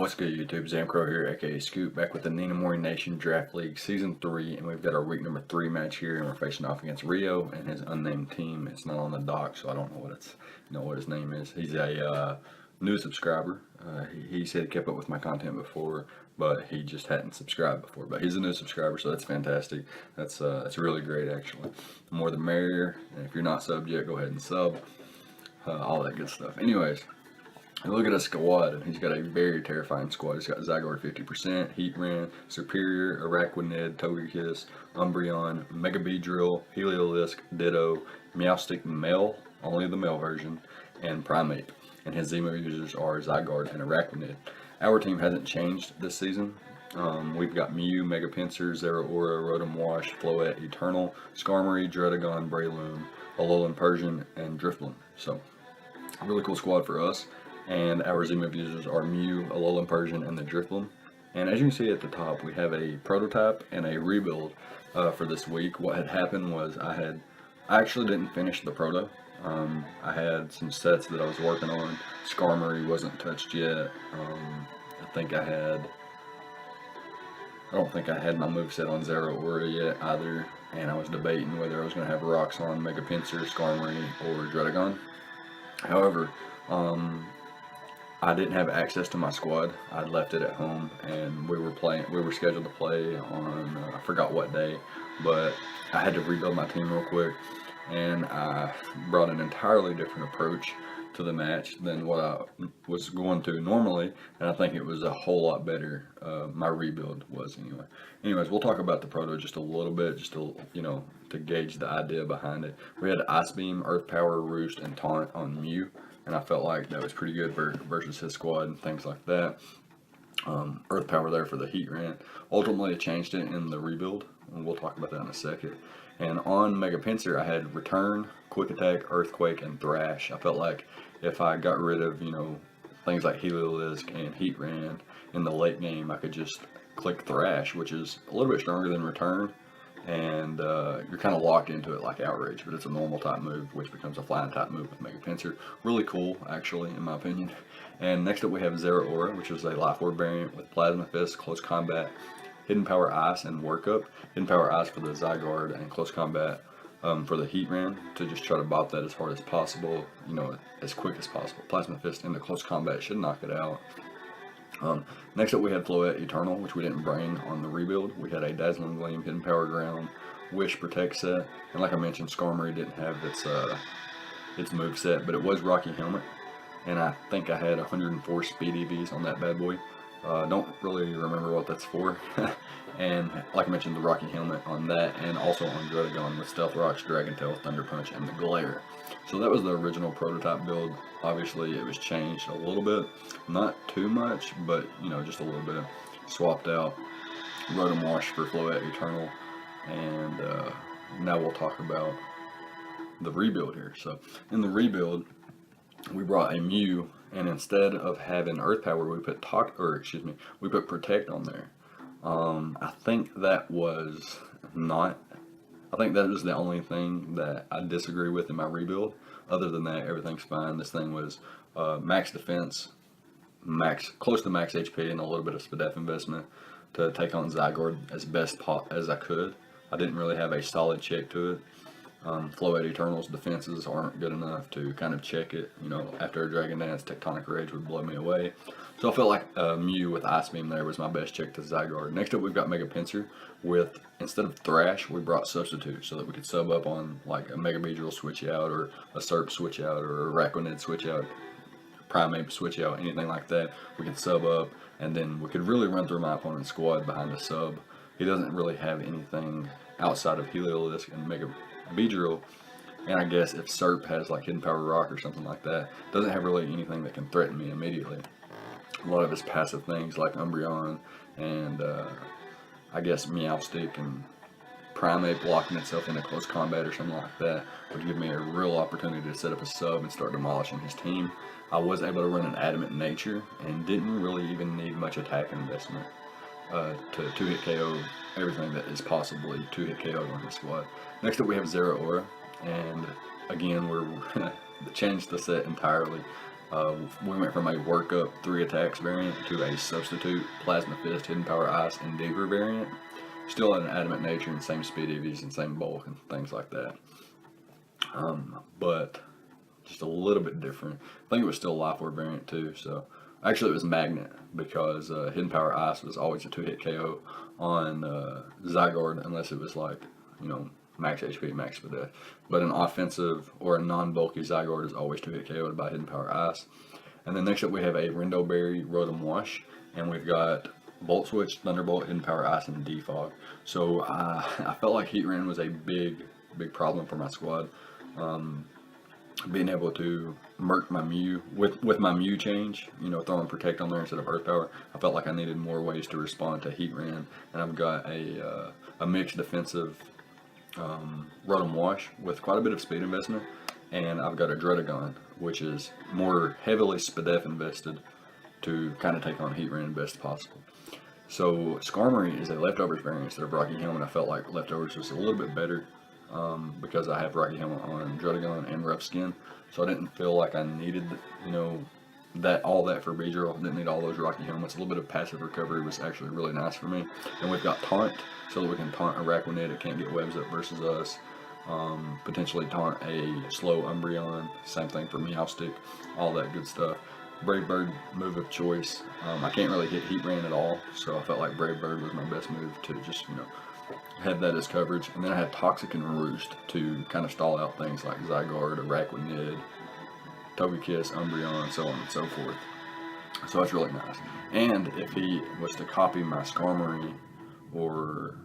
What's good, YouTube? Zamcrow here, aka Scoop, back with the Ninamori Nation Draft League Season 3, and we've got our week number 3 match here, and we're facing off against Rio and his unnamed team. It's not on the dock, so I don't know what his name is. He's a new subscriber. He said he kept up with my content before, but he just hadn't subscribed before. But he's a new subscriber, so that's fantastic. That's really great, actually. The more the merrier, and if you're not subbed yet, go ahead and sub. All that good stuff. Anyways. And look at his squad, and he's got a very terrifying squad. He's got Zygarde 50%, Heatran, Superior, Araquanid, Togekiss, Umbreon, Mega Beedrill, Heliolisk, Ditto, Meowstic Male, only the male version, and Primeape. And his Z move users are Zygarde and Araquanid. Our team hasn't changed this season. We've got Mew, Mega Pinsir, Zeraora, Rotom Wash, Floette, Eternal, Skarmory, Dredagon, Breloom, Alolan Persian, and Drifloon. So, really cool squad for us. And our Z-move users are Mew, Alolan Persian, and the Drifloon. And as you can see at the top, we have a prototype and a rebuild for this week. What had happened was I actually didn't finish the proto. I had some sets that I was working on. Skarmory wasn't touched yet. I don't think I had my moveset on Zeraora yet either. And I was debating whether I was going to have rocks on Mega Pinsir, Skarmory, or Dredagon. However, I didn't have access to my squad. I'd left it at home, and we were scheduled to play on I forgot what day, but I had to rebuild my team real quick, and I brought an entirely different approach to the match than what I was going to normally, and I think it was a whole lot better. My rebuild was anyway. Anyways, we'll talk about the proto just a little bit, just to to gauge the idea behind it. We had Ice Beam, Earth Power, Roost, and Taunt on Mew. And I felt like that was pretty good versus his squad and things like that. Earth Power there for the Heatran. Ultimately, I changed it in the rebuild, and we'll talk about that in a second. And on Mega Pinsir, I had Return, Quick Attack, Earthquake, and Thrash. I felt like if I got rid of, things like Heliolisk and Heatran in the late game, I could just click Thrash, which is a little bit stronger than Return. And you're kind of locked into it like Outrage, but it's a normal type move, which becomes a flying type move with Mega Pinsir. Really cool, actually, in my opinion. And next up we have Zeraora, which is a Life Orb variant with Plasma Fist, Close Combat, Hidden Power Ice, and Workup. Hidden Power Ice for the Zygarde, and Close Combat for the Heatran, to just try to bop that as hard as possible, as quick as possible. Plasma Fist into Close Combat should knock it out. Next up we had Floette Eternal, which we didn't bring on the rebuild. We had a Dazzling Gleam, Hidden Power Ground, Wish, Protect set, and like I mentioned, Skarmory didn't have its move set, but it was Rocky Helmet, and I think I had 104 speed EVs on that bad boy. Don't really remember what that's for. And like I mentioned, the Rocky Helmet on that, and also on Dredagon with Stealth Rocks, Dragon Tail, Thunder Punch, and the Glare. So that was the original prototype build. Obviously it was changed a little bit, not too much, but just a little bit. Swapped out Rotom Wash for Floette Eternal, and now we'll talk about the rebuild here. So in the rebuild, we brought a Mew, and instead of having Earth Power, we put Protect on there. I think that was the only thing that I disagree with in my rebuild. Other than that, everything's fine. This thing was max defense, close to max HP, and a little bit of SPDF investment to take on Zygarde as best as I could. I didn't really have a solid check to it. Floette Eternal's defenses aren't good enough to kind of check it. After a Dragon Dance, Tectonic Rage would blow me away. So I felt like Mew with Ice Beam there was my best check to Zygarde. Next up, we've got Mega Pinsir with, instead of Thrash, we brought Substitute so that we could sub up on like a Mega Beedrill switch out, or a Serp switch out, or a Araquanid switch out, Primeape switch out, anything like that. We could sub up, and then we could really run through my opponent's squad behind the sub. He doesn't really have anything outside of Heliolisk and Mega Beedrill, and I guess if Serp has like Hidden Power Rock or something like that, doesn't have really anything that can threaten me immediately. A lot of his passive things like Umbreon and I guess Meowstic and Primeape blocking itself into close combat or something like that would give me a real opportunity to set up a sub and start demolishing his team. I was able to run an Adamant Nature and didn't really even need much attack investment to 2-hit KO everything that is possibly 2-hit KO on his squad. Next up we have Zeraora, and again we're changed the set entirely. We went from a workup 3 attacks variant to a substitute Plasma Fist, Hidden Power Ice, and Deaver variant. Still had an Adamant Nature and same speed EVs and same bulk and things like that. But just a little bit different. I think it was still a Life Orb variant too. So actually it was Magnet, because Hidden Power Ice was always a 2-hit KO on Zygarde unless it was like, you know, max HP, max speed. But an offensive or a non-bulky Zygarde is always 2-hit KO'd by Hidden Power Ice. And then next up we have a Rindo Berry Rotom Wash, and we've got Volt Switch, Thunderbolt, Hidden Power Ice, and Defog. So I felt like Heatran was a big problem for my squad. Being able to murk my Mew with my Mew change, you know, throwing Protect on there instead of Earth Power, I felt like I needed more ways to respond to Heatran, and I've got a mixed defensive Rotom Wash with quite a bit of speed investment, and I've got a Dredagon, which is more heavily Spadef invested to kind of take on Heatran best possible. So Skarmory is a Leftovers variant instead of Rocky Helmet. I felt like Leftovers was a little bit better because I have Rocky Helmet on Dredagon and Rough Skin, so I didn't feel like I needed, you know, all that for Beedrill. Didn't need all those Rocky Helmets. A little bit of passive recovery was actually really nice for me. And we've got Taunt, so that we can taunt Araquanid. It can't get webs up versus us. Potentially taunt a slow Umbreon. Same thing for Meowstic. All that good stuff. Brave Bird move of choice. I can't really hit Heatran at all, so I felt like Brave Bird was my best move to just, you know, have that as coverage. And then I had Toxic and Roost to kind of stall out things like Zygarde, Araquanid, Togekiss, Umbreon, so on and so forth. So that's really nice. And if he was to copy my Skarmory, or,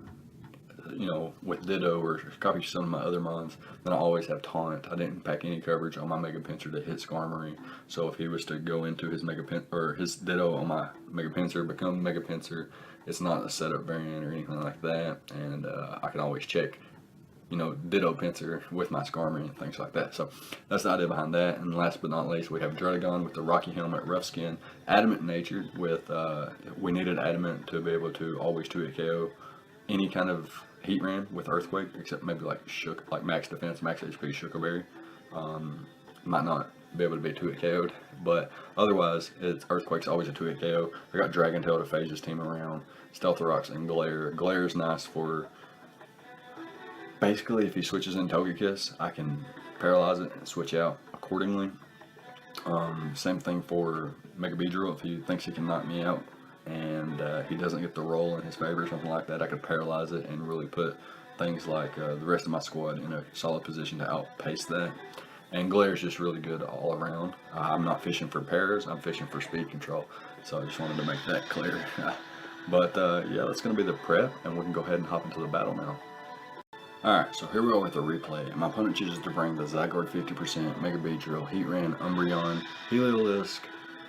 you know, with Ditto, or copy some of my other mons, then I always have Taunt. I didn't pack any coverage on my Mega Pinsir to hit Skarmory. So if he was to go into his his Ditto on my Mega Pinsir, become Mega Pinsir, it's not a setup variant or anything like that, and I can always check, you know, Ditto Pinsir with my Skarmory and things like that. So that's the idea behind that. And last but not least, we have Dredagon with the Rocky Helmet, Rough Skin, Adamant Nature with, we needed Adamant to be able to always 2-hit KO any kind of Heatran with Earthquake, except maybe like like max defense, max HP Shuka Berry. Might not be able to be 2-hit KO'd, but otherwise, Earthquake's always a 2-hit KO. I got Dragon Tail to phase his team around, Stealth Rocks, and Glare. Glare is nice for, basically, if he switches in Togekiss, I can paralyze it and switch out accordingly. Same thing for Mega Beedrill. If he thinks he can knock me out and he doesn't get the roll in his favor or something like that, I could paralyze it and really put things like the rest of my squad in a solid position to outpace that. And Glare is just really good all around. I'm not fishing for pairs, I'm fishing for speed control. So I just wanted to make that clear. But yeah, that's going to be the prep, and we can go ahead and hop into the battle now. Alright, so here we go with the replay. My opponent chooses to bring the Zygarde 50%, Mega Beedrill, Heatran, Umbreon, Heliolisk,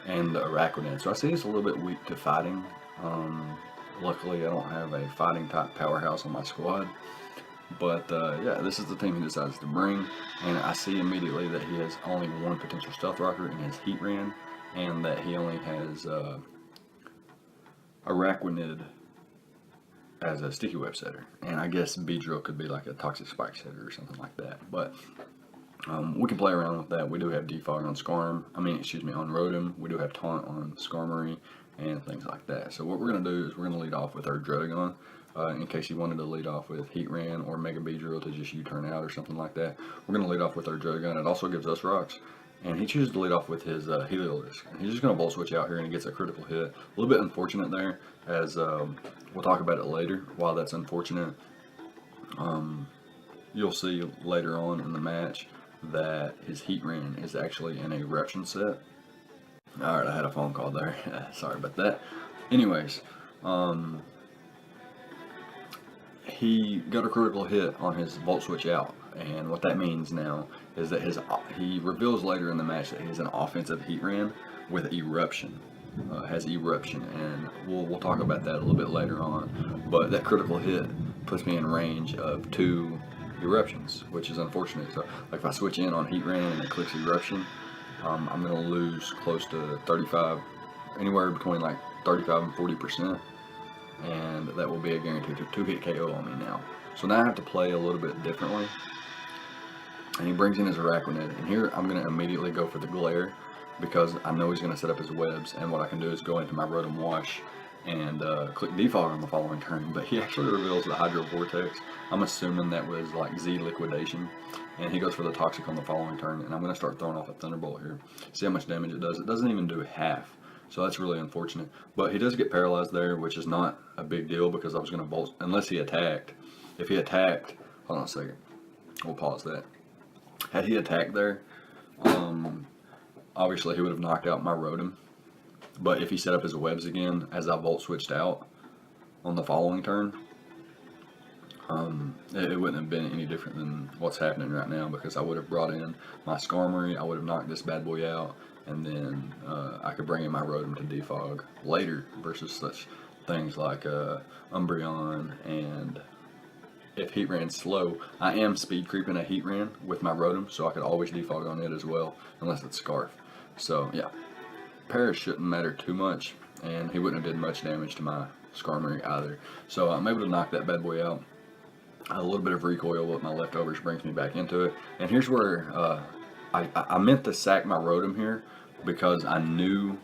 and the Araquanid. So I see it's a little bit weak to fighting. Luckily I don't have a fighting type powerhouse on my squad. But yeah, this is the team he decides to bring, and I see immediately that he has only one potential Stealth Rocker in his Heatran, and that he only has Araquanid as a Sticky Web setter, and I guess Beedrill could be like a Toxic Spike setter or something like that. But we can play around with that. We do have Defog on on Rotom. We do have Taunt on Skarmory and things like that. So what we're going to do is we're going to lead off with our Dredagon. In case you wanted to lead off with Heatran or Mega Beedrill to just U-turn out or something like that, we're going to lead off with our Dredagon. It also gives us rocks. And he chooses to lead off with his Heliolisk. And he's just going to Volt Switch out here and he gets a critical hit. A little bit unfortunate there, as we'll talk about it later, why that's unfortunate. You'll see later on in the match that his Heatran is actually in a Eruption set. Alright, I had a phone call there. Sorry about that. Anyways, he got a critical hit on his Volt Switch out, and what that means now is that he reveals later in the match that he's an offensive Heatran with Eruption, has Eruption, and we'll talk about that a little bit later on. But that critical hit puts me in range of 2 Eruptions, which is unfortunate. So like if I switch in on Heatran and it clicks Eruption, I'm going to lose close to 35, anywhere between like 35 and 40%. And that will be a guaranteed 2-hit KO on me now. So now I have to play a little bit differently. And he brings in his Araquanid, and here I'm going to immediately go for the Glare. because I know he's going to set up his webs, and what I can do is go into my Rotom Wash and click defog on the following turn. But he actually reveals the Hydro Vortex. I'm assuming that was like Z Liquidation, and he goes for the Toxic on the following turn, and I'm going to start throwing off a Thunderbolt here. See how much damage it does. It doesn't even do half, so that's really unfortunate. But he does get paralyzed there, which is not a big deal because I was going to Volt, unless he attacked. If he attacked, hold on a second, we'll pause that. Had he attacked there, obviously he would have knocked out my Rotom. But if he set up his webs again as I Volt switched out on the following turn, it wouldn't have been any different than what's happening right now, because I would have brought in my Skarmory, I would have knocked this bad boy out, and then I could bring in my Rotom to defog later versus such things like Umbreon. And if Heat Ran's slow, I am speed creeping a Heat Ran with my Rotom, so I could always defog on it as well, unless it's Scarf. So yeah, Paris shouldn't matter too much, and he wouldn't have did much damage to my Skarmory either. So I'm able to knock that bad boy out. A little bit of recoil with my leftovers brings me back into it. And here's where I meant to sack my Rotom here, because I knew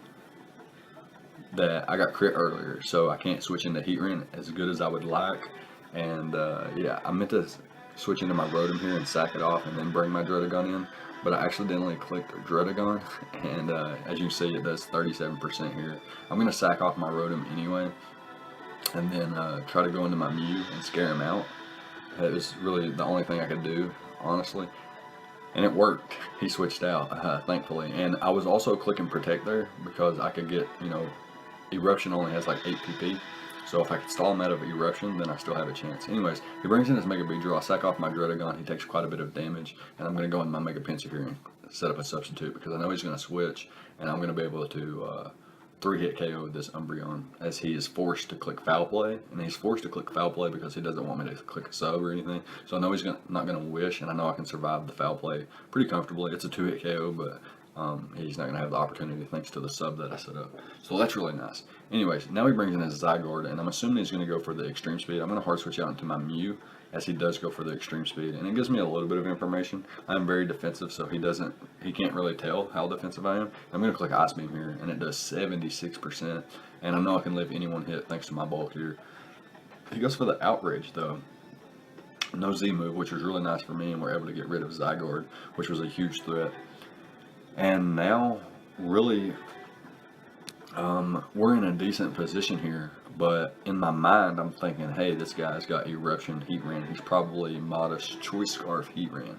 that I got crit earlier, so I can't switch into Heatran as good as I would like. And yeah, I meant to switch into my Rotom here and sack it off and then bring my Druddigon in, but I accidentally clicked Druddigon, and as you can see, it does 37% here. I'm going to sack off my Rotom anyway, and then try to go into my Mew and scare him out. It was really the only thing I could do, honestly. And it worked. He switched out, thankfully. And I was also clicking Protect there because I could get, you know, Eruption only has like 8 PP. So if I could stall him out of Eruption, then I still have a chance. Anyways, he brings in his Mega Beedrill. I sack off my Druddigon. He takes quite a bit of damage. And I'm going to go in my Mega Pinsir here and set up a substitute, because I know he's going to switch. And I'm going to be able to 3-hit KO this Umbreon, as he is forced to click Foul Play, and he's forced to click Foul Play because he doesn't want me to click a sub or anything. So I know he's not going to Wish, and I know I can survive the Foul Play pretty comfortably. It's a 2-hit KO, but he's not going to have the opportunity thanks to the sub that I set up. So that's really nice. Anyways, now he brings in his Zygarde, and I'm assuming he's going to go for the Extreme Speed. I'm going to hard switch out into my Mew, as he does go for the Extreme Speed, and it gives me a little bit of information. I'm very defensive, so he can't really tell how defensive I am. I'm going to click Ice Beam here, and it does 76%, and I know I can live any one hit thanks to my bulk here. He goes for the Outrage though. No Z move, which was really nice for me, and we're able to get rid of Zygarde, which was a huge threat. And now, really, we're in a decent position here, but in my mind, I'm thinking, hey, this guy's got Eruption Heatran. He's probably Modest Choice Scarf Heatran.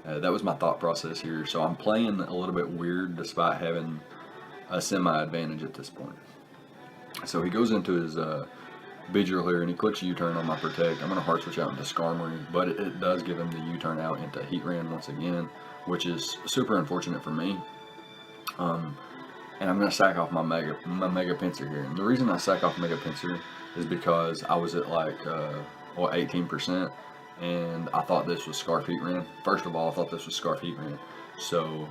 That was my thought process here. So I'm playing a little bit weird despite having a semi-advantage at this point. So he goes into his Beedrill here, and he clicks U-turn on my Protect. I'm going to hard switch out into Skarmory, but it does give him the U-turn out into Heatran once again, which is super unfortunate for me. And I'm going to sack off my Mega Pinsir here. And the reason I sack off Mega Pinsir is because I was at like 18%, and I thought this was Scarf Heatran. First of all, I thought this was Scarf Heatran. So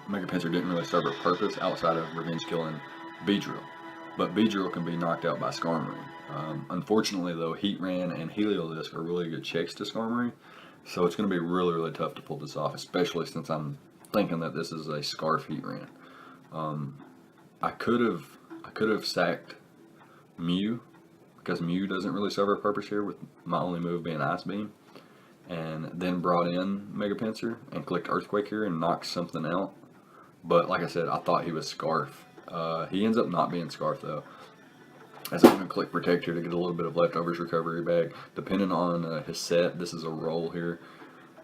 Mega Pinsir didn't really serve a purpose outside of revenge killing Beedrill. But Beedrill can be knocked out by Skarmory. Unfortunately though, Heatran and Heliolisk are really good checks to Skarmory. So it's going to be really, really tough to pull this off, especially since I'm thinking that this is a Scarf Heatran. I could have sacked Mew, because Mew doesn't really serve a purpose here with my only move being Ice Beam, and then brought in Mega Pinsir and clicked Earthquake here and knocked something out. But like I said, I thought he was Scarf. He ends up not being Scarf though, as I'm going to click Protect here to get a little bit of leftovers recovery back. Depending on his set, this is a roll here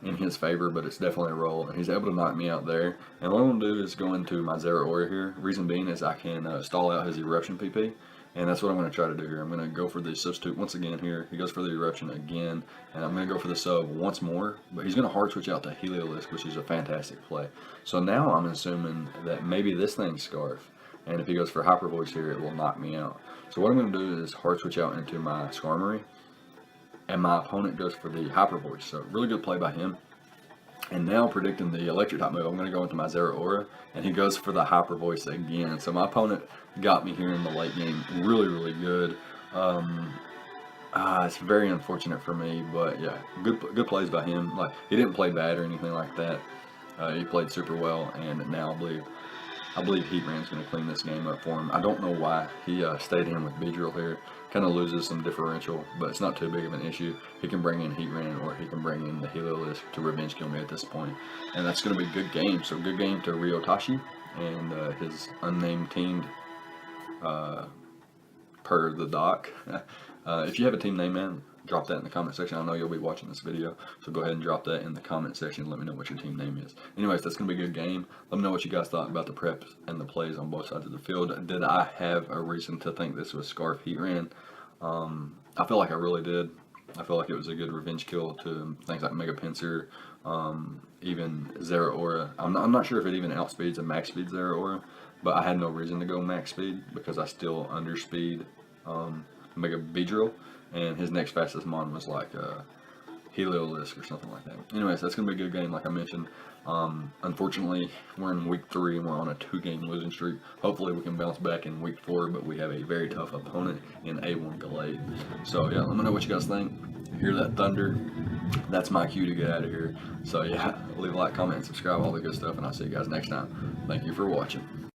in his favor, but it's definitely a roll, and he's able to knock me out there. And what I'm going to do is go into my Zeraora here. Reason being is I can stall out his Eruption PP, and that's what I'm going to try to do here. I'm going to go for the substitute once again here. He goes for the Eruption again, and I'm going to go for the sub once more, but he's going to hard switch out to Heliolisk, which is a fantastic play. So now I'm assuming that maybe this thing's Scarf, and if he goes for Hyper Voice here, it will knock me out. So what I'm going to do is hard switch out into my Skarmory, and my opponent goes for the Hyper Voice. So really good play by him. And now predicting the Electric type move, I'm going to go into my Zeraora, and he goes for the Hyper Voice again. So my opponent got me here in the late game really, really good. It's very unfortunate for me, but yeah, good plays by him. Like, he didn't play bad or anything like that. He played super well, and now I believe Heatran's going to clean this game up for him. I don't know why he stayed in with Beedrill here. Kind of loses some differential, but it's not too big of an issue. He can bring in Heatran, or he can bring in the Heliolisk to revenge kill me at this point. And that's going to be a good game. So good game to Ryotoshi and his unnamed team per the doc. If you have a team name, man, drop that in the comment section. I know you'll be watching this video, so go ahead and drop that in the comment section and let me know what your team name is. Anyways, that's going to be a good game. Let me know what you guys thought about the preps and the plays on both sides of the field. Did I have a reason to think this was Scarf Heatran? I feel like I really did. I feel like it was a good revenge kill to things like Mega Pinsir, even Zeraora. I'm not sure if it even outspeeds a max speed Zeraora, but I had no reason to go max speed because I still underspeed Mega Beedrill, and his next fastest mon was like Heliolisk or something like that. Anyways, that's going to be a good game, like I mentioned. Unfortunately, we're in week 3 and we're on a 2-game losing streak. Hopefully we can bounce back in week 4, but we have a very tough opponent in A1 Gallade. So yeah, let me know what you guys think. Hear that thunder? That's my cue to get out of here. So yeah, leave a like, comment, and subscribe, all the good stuff, and I'll see you guys next time. Thank you for watching.